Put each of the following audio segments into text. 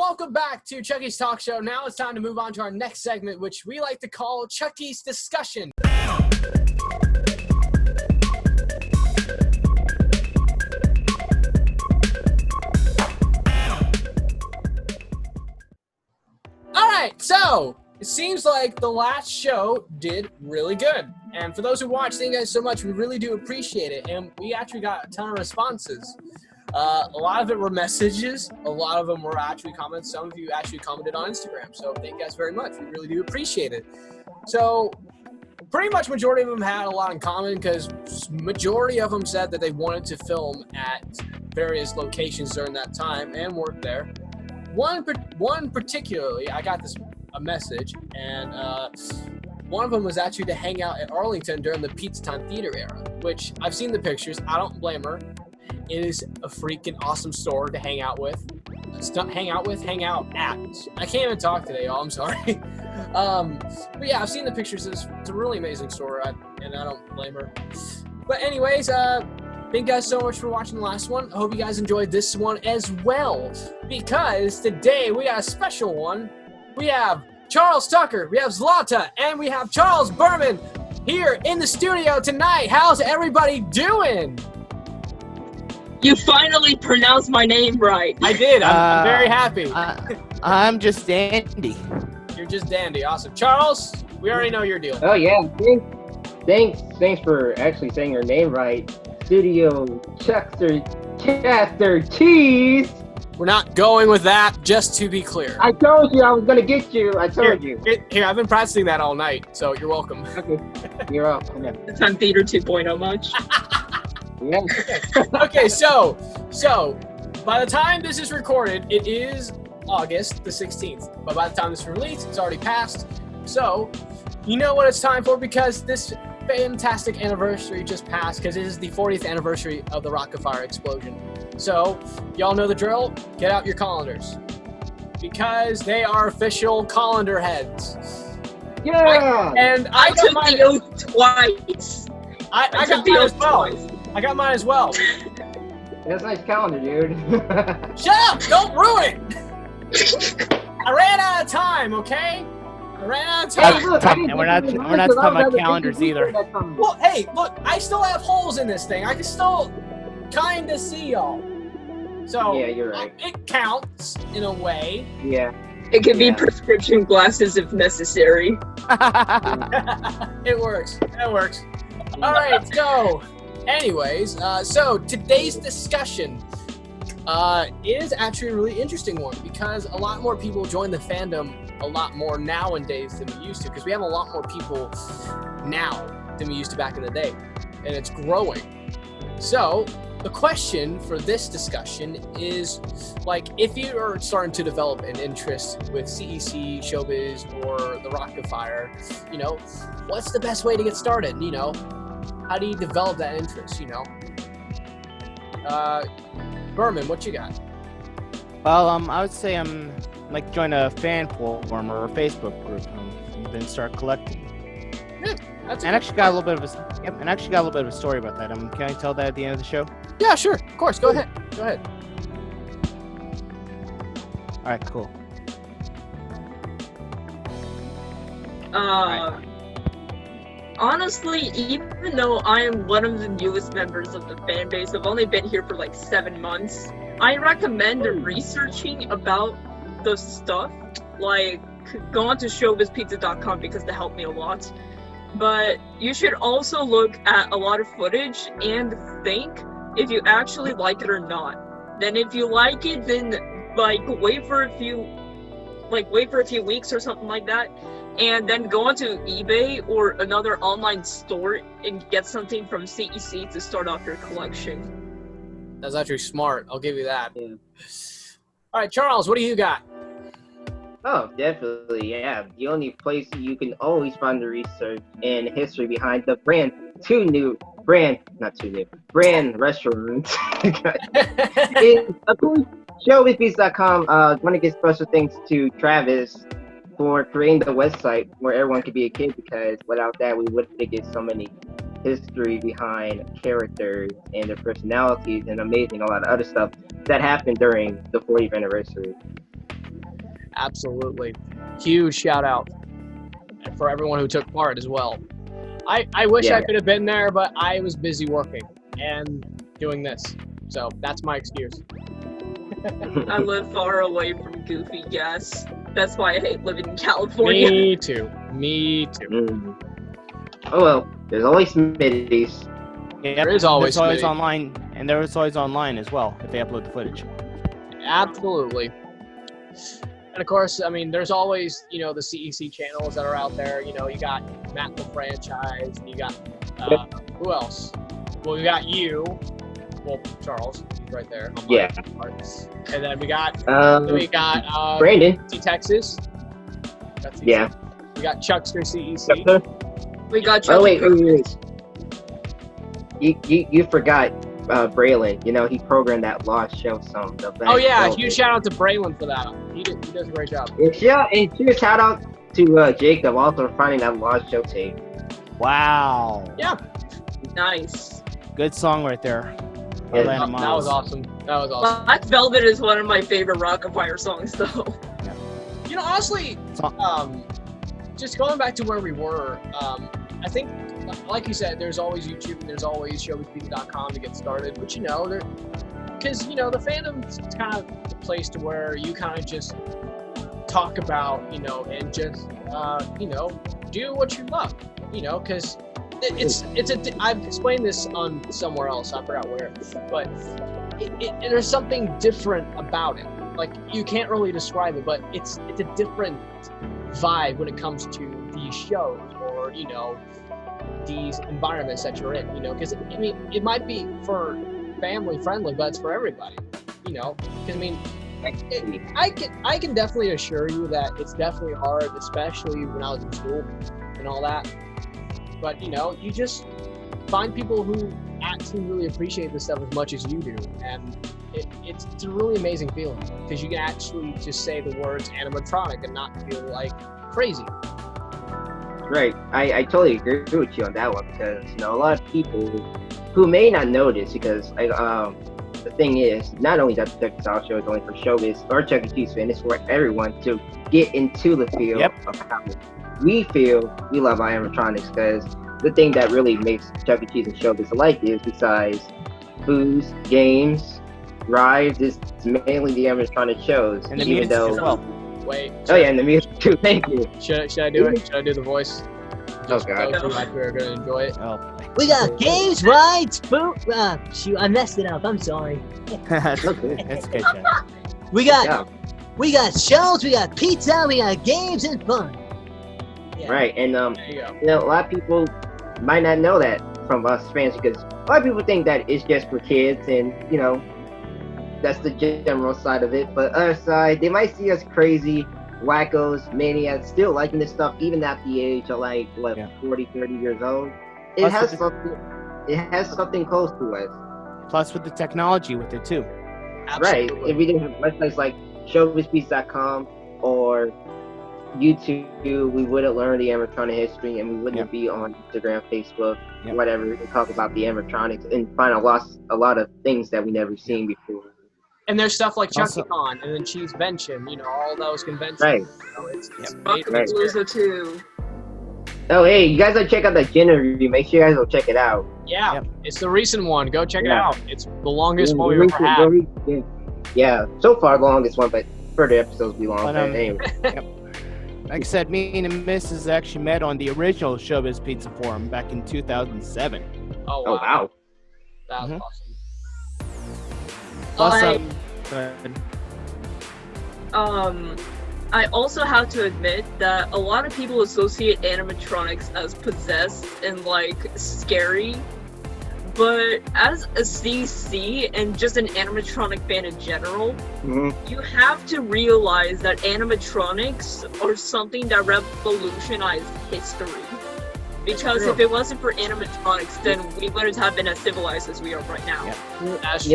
welcome back to Chucky's Talk Show. Now it's time to move on to our next segment, which we like to call Chucky's Discussion. Alright, so it seems like the last show did really good. And for those who watched, thank you guys so much. We really do appreciate it. And we actually got a ton of responses. A lot of it were messages. A lot of them were actually comments. Some of you actually commented on Instagram. So thank you guys very much. We really do appreciate it. So pretty much majority of them had a lot in common because majority of them said that they wanted to film at various locations during that time and work there. One particularly, I got a message, and one of them was actually to hang out at Arlington during the Pizza Time Theater era, which I've seen the pictures. I don't blame her. It is a freaking awesome store to hang out at. I can't even talk today, y'all. I'm sorry. But yeah, I've seen the pictures. It's a really amazing store, and I don't blame her. But anyways, thank you guys so much for watching the last one. I hope you guys enjoyed this one as well, because today we got a special one. We have Charles Tucker, we have Zlata, and we have Charles Berman here in the studio tonight. How's everybody doing? You finally pronounced my name right. I did. I'm very happy. I'm just dandy. You're just dandy. Awesome. Charles, we already know your deal. Oh yeah. Thanks for actually saying your name right. Studio Chester Cheese. We're not going with that, just to be clear. I told you I was gonna get you. I told you. Here, I've been practicing that all night, so you're welcome. Okay. You're up. Yeah. It's on Theater 2.0 much. Yeah. Okay, so by the time this is recorded, it is August the 16th. But by the time this is released, it's already passed. So you know what it's time for, because this fantastic anniversary just passed, because it is the 40th anniversary of the Rock-Afire explosion. So y'all know the drill. Get out your calendars, because they are official calendar heads. Yeah. I took the oath twice. I got mine as well. I got mine as well. That's a nice calendar, dude. Shut up! Don't ruin it! I ran out of time, okay? I ran out of time. And we're not talking about calendars either. Well, hey, look, I still have holes in this thing. I can still kind of see y'all. So, yeah, you're right. It counts in a way. Yeah. It can be prescription glasses if necessary. It works. It works. All right, so anyways, so today's discussion is actually a really interesting one, because a lot more people join the fandom a lot more nowadays than we used to, because we have a lot more people now than we used to back in the day, and it's growing. So the question for this discussion is, like, if you are starting to develop an interest with CEC, ShowBiz, or the Rock-Afire, you know, what's the best way to get started, you know? How do you develop that interest, you know? Berman, what you got? Well, I would say join a fan forum or a Facebook group and then start collecting. Yeah, that's and actually got a little bit of a story about that. Can I tell that at the end of the show? Yeah, sure. Of course. Go ahead. All right, cool. Honestly, even though I am one of the newest members of the fan base, I've only been here for like 7 months, I recommend researching about the stuff. Like, go on to showbizpizza.com because they helped me a lot. But you should also look at a lot of footage and think if you actually like it or not. Then if you like it, then wait for a few weeks or something like that, and then go onto eBay or another online store and get something from CEC to start off your collection. That's actually smart. I'll give you that. Yeah. All right, Charles, what do you got? Oh, definitely, yeah. The only place you can always find the research and history behind the brand restaurants is, of course, showbizpizza.com. Want to give special thanks to Travis for creating the website where everyone could be a kid, because without that, we wouldn't get so many history behind characters and their personalities and amazing a lot of other stuff that happened during the 40th anniversary. Absolutely. Huge shout out for everyone who took part as well. I wish I could have been there, but I was busy working and doing this. So that's my excuse. I live far away from Goofy Gas. That's why I hate living in California. Me too. Me too. Oh well, there's always Smitties. Yeah, There is always there's always Smitty. online, and there is always online as well if they upload the footage. Absolutely. And of course, I mean, there's always, the CEC channels that are out there. You got Matt the Franchise. You got, who else? Well, we got you. Well, Charles, he's right there. On my part. And then we got, Brandon. C Texas. That's Yeah. We got Chuckster CEC. We got Oh Chucky. wait. You forgot Braylon. He programmed that Lost Show song. Oh yeah, huge shout out to Braylon for that. He does a great job. And huge shout out to Jacob also for finding that Lost Show tape. Wow. Yeah. Nice. Good song right there. Yeah, Atlanta That Miles. was awesome. That was awesome. Black Velvet is one of my favorite Rock-Afire songs, though. Honestly, just going back to where we were, I think, like you said, there's always YouTube and there's always ShowBiz.com to get started. But because the fandom's kind of the place to where you kind of just talk about, and just do what you love, because I've explained this on somewhere else. I forgot where, but there's something different about it. Like you can't really describe it, but it's a different vibe when it comes to these shows or these environments that you're in. Because it might be for family friendly, but it's for everybody. Because I can definitely assure you that it's definitely hard, especially when I was in school and all that. But you just find people who actually really appreciate this stuff as much as you do, and it's a really amazing feeling because you can actually just say the words animatronic and not feel like crazy. Right. I totally agree with you on that one because a lot of people who may not notice because the thing is not only that the Texas Show is only for ShowBiz or Chuck E. Cheese fan, it's for everyone to get into the field of how we feel we love our animatronics because the thing that really makes Chuck E. Cheese and ShowBiz alike is besides booze, games, rides, it's mainly the animatronic shows. And the music as well. Wait. And the music too. Thank you. Should I do it? Should I do the voice? Oh God. Those who like we're gonna enjoy it. Oh. We got games, rides, food. Shoot, I messed it up. I'm sorry. That's okay, Chad. We got shows, we got pizza, we got games and fun. Yeah. Right, and There you go. a lot of people might not know that from us fans because a lot of people think that it's just for kids and that's the general side of it, but other side they might see us crazy wackos, maniacs, still liking this stuff even at the age of 40, 30 years old. It has something close to us. Plus with the technology with it too. Absolutely. Right, if we didn't have websites like showbizpiece.com or YouTube, we wouldn't learn the animatronic history and we wouldn't be on Instagram, Facebook, whatever, to talk about the animatronics and find a lot of things that we never seen before. And there's stuff like Also- ChuckyCon and then Cheese Benchum, all those conventions. Right. It's amazing. Rock-Afire too. Oh, hey, you guys gotta check out that Jenna review. Make sure you guys will check it out. Yeah, Yep. it's the recent one. Go check it Yeah. out. It's the longest one we've ever had. Yeah, so far the longest one, but further episodes will be long. But, But anyway. Like I said, me and Mrs. actually met on the original ShowBiz Pizza Forum back in 2007. Oh, Oh wow. That was Mhm. awesome. Plus, I- go ahead. I also have to admit that a lot of people associate animatronics as possessed and scary. But as a CC and just an animatronic fan in general, you have to realize that animatronics are something that revolutionized history. Because if it wasn't for animatronics, then we wouldn't have been as civilized as we are right now. That's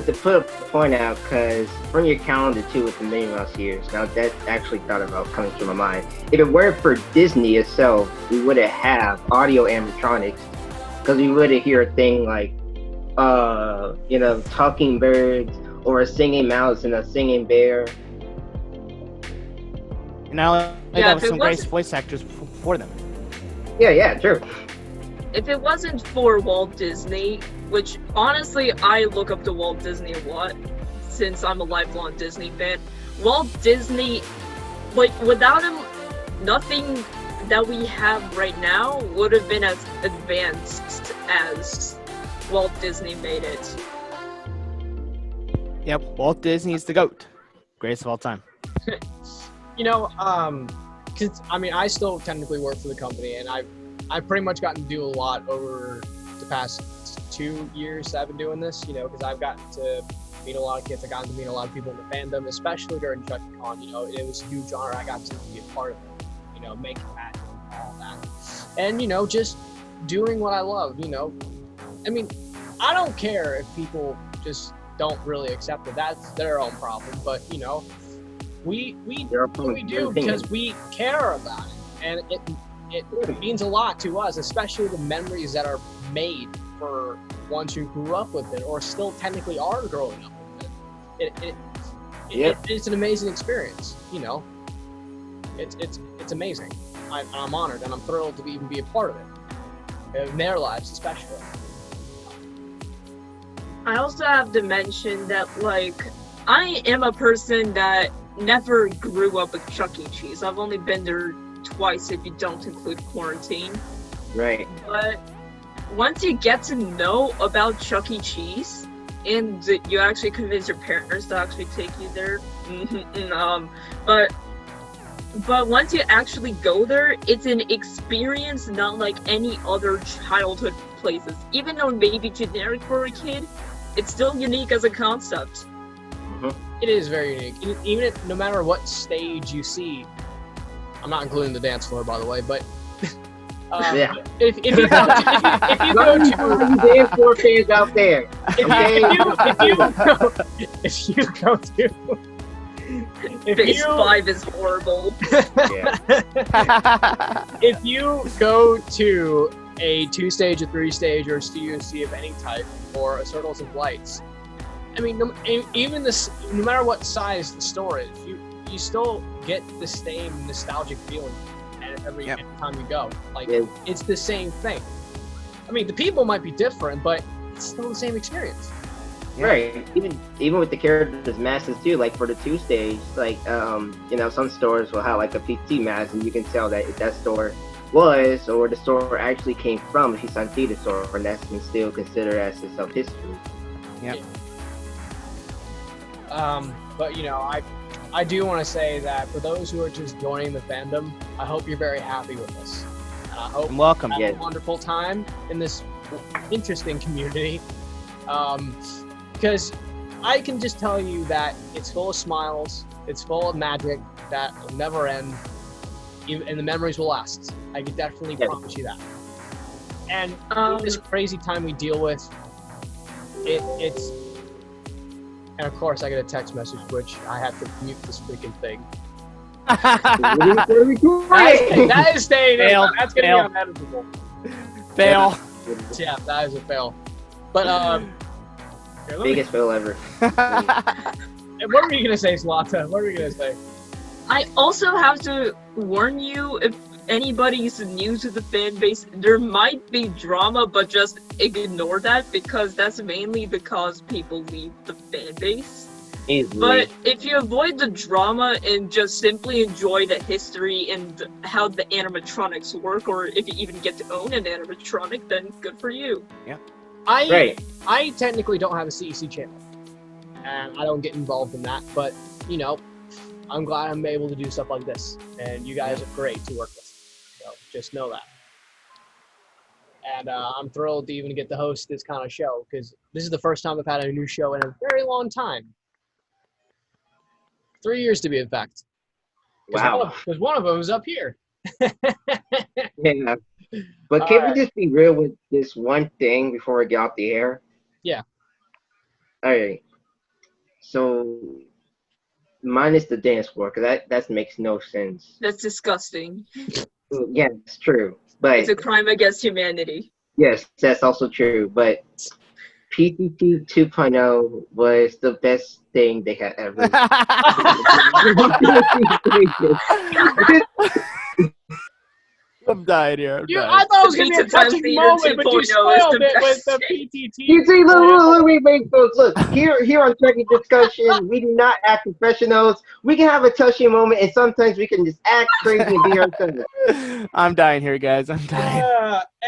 To put a point out, because from your calendar too with the Minnie Mouse years, now that actually thought about coming to my mind. If it weren't for Disney itself, we wouldn't have audio animatronics, because we wouldn't hear a thing like, talking birds or a singing mouse and a singing bear, And now they Yeah, got if it some great wasn't- voice actors for them. Yeah, true. If it wasn't for Walt Disney, which honestly I look up to Walt Disney a lot since I'm a lifelong Disney fan, Walt Disney, like without him, nothing that we have right now would have been as advanced as Walt Disney made it. Yep, Walt Disney's the GOAT. Greatest of all time. You know, cause I mean, I still technically work for the company, and I've pretty much gotten to do a lot over the past 2 years that I've been doing this. You know, because I've gotten to meet a lot of kids. I got to meet a lot of people in the fandom, especially during ChuckyCon. You know, it was a huge honor. I got to be a part of it. You know, making that and all that, and you know, just doing what I love. You know, I mean, I don't care if people just don't really accept it. That's their own problem. But you know, we Their what we do opinion. because we care about it, and it means a lot to us, especially the memories that are made for ones who grew up with it or still technically are growing up with it. It's an amazing experience. You know, it's amazing. I'm honored and I'm thrilled to even be a part of it, in their lives especially. I also have to mention that, like, I am a person that never grew up with Chuck E. Cheese. I've only been there twice if you don't include quarantine. Right. But once you get to know about Chuck E. Cheese, and you actually convince your parents to actually take you there, but once you actually go there, it's an experience not like any other childhood places. Even though it may be generic for a kid, it's still unique as a concept. It is very unique. Even if, no matter what stage you see, I'm not including the dance floor, by the way, but Yeah. if you go to Dance floor fans out there. Phase 5 is horrible. If you go to a 2-stage, a 3-stage, or a studio C of any type, or a Circles of Lights, I mean, no matter what size the store is, you still get the same nostalgic feeling every time you go. Like, it's the same thing. I mean, the people might be different, but it's still the same experience. Right. Even with the characters masses too, like for the 2-stage, like you know, some stores will have like a PT mask and you can tell that if that store was or the store actually came from a Hisan Theater store, and that's been still considered as its own history. Yep. But you know, I do want to say that for those who are just joining the fandom, I hope you're very happy with us. And I hope And welcome. you have a wonderful time in this interesting community. Because I can just tell you that it's full of smiles, it's full of magic that will never end, and the memories will last. I can definitely promise you that. And this crazy time we deal with, it's... And of course, I get a text message, which I have to mute this freaking thing. That is staying in. Fail. That's going to be uneditable. Fail. Yeah, that is a fail. But, here, Biggest fail ever. what were you going to say, Slata? What were you going to say? I also have to warn you, if anybody's new to the fan base, there might be drama, but just ignore that, because that's mainly because people leave the fan base. Easily. But if you avoid the drama and just simply enjoy the history and how the animatronics work, or if you even get to own an animatronic, then good for you. I technically don't have a CEC channel, and I don't get involved in that, but, you know, I'm glad I'm able to do stuff like this, and you guys are great to work with. So just know that. And I'm thrilled to even get to host this kind of show, because this is the first time I've had a new show in a very long time. 3 years to be exact. Wow. Because one of them is up here. Yeah. But can we just be real with this one thing before we get off the air? Yeah. Alright. So, minus the dance floor, because that makes no sense. That's disgusting. Yeah, it's true. But It's a crime against humanity. yes, that's also true. But PTT 2.0 was the best thing they had ever. I'm dying here. I'm You, dying. I thought it was The gonna be a Pizza Time touching Theater moment, but you 2.0 is spoiled the it with best the thing. PTT. You see, wait, folks, look, here on Turkey Discussion, we do not act professionals. We can have a touching moment, and sometimes we can just act crazy and be ourselves. I'm dying here, guys. I'm dying.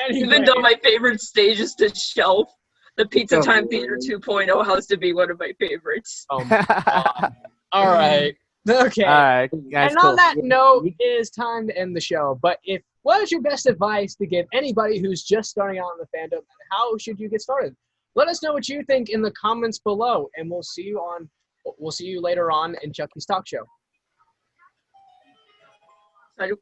Anyway. Even though my favorite stage is the shelf, the Pizza Oh, Time man. Theater 2.0 has to be one of my favorites. Oh my God. All right. Okay. All right, guys. And Cool. on that note, it is time to end the show. But what is your best advice to give anybody who's just starting out in the fandom, and how should you get started? Let us know what you think in the comments below, and we'll see you later on in Chucky's Talk Show. Salut.